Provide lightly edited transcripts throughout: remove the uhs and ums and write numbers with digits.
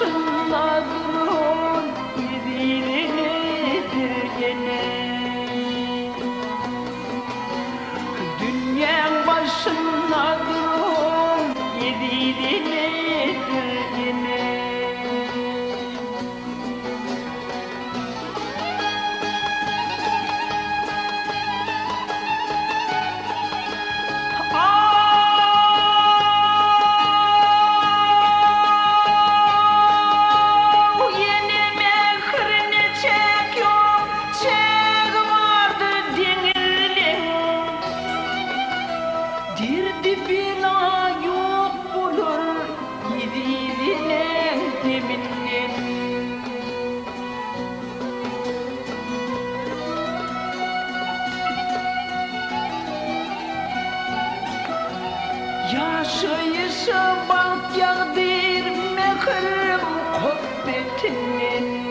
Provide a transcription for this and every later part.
başında durun nedir gene. Dünya başında durun nedir gene. Dibina yok bulur yediğine deminden. Yaşayışı bak yağdır mehrim kubbetinden.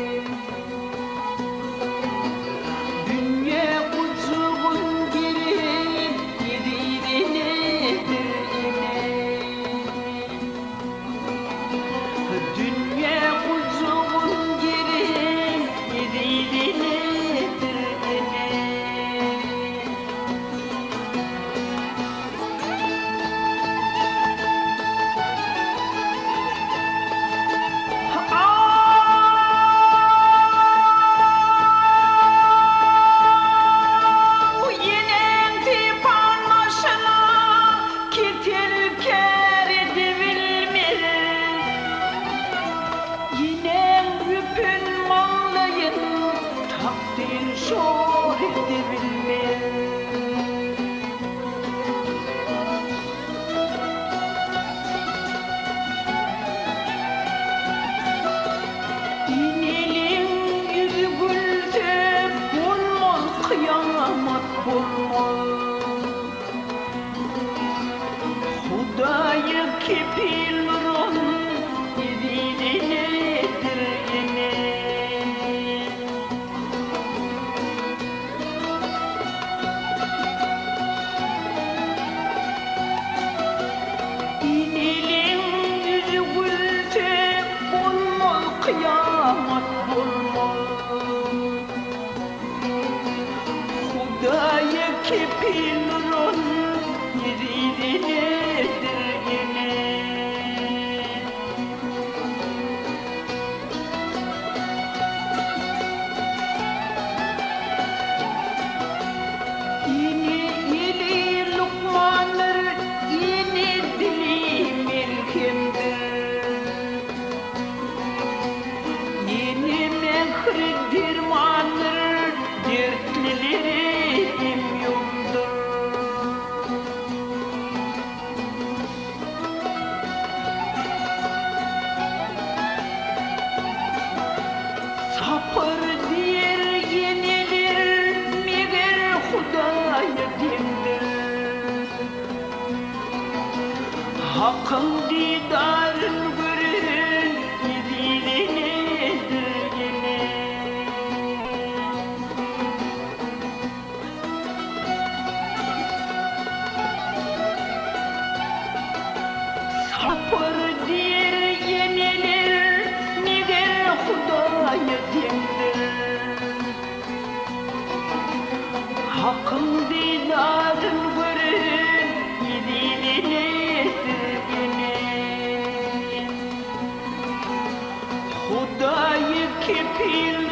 Hudayı kepilron nedir yine. İnilin yüzü gülte bulmaz kıyamet bulmaz. Hudayı kepilron nedir yine. Yeni Lokmanlar yeni dili melkemdir. Yeni mehri dirmanlar dertlileri imyumdur. Sapır diyer yenilir meğer Hudaya dindir. Hakkın didarın görür nedir yine. Sapır diyer yenilir meğer Hudaya dindir. Hakkın didarın görür nedir yine. Hudayı kepil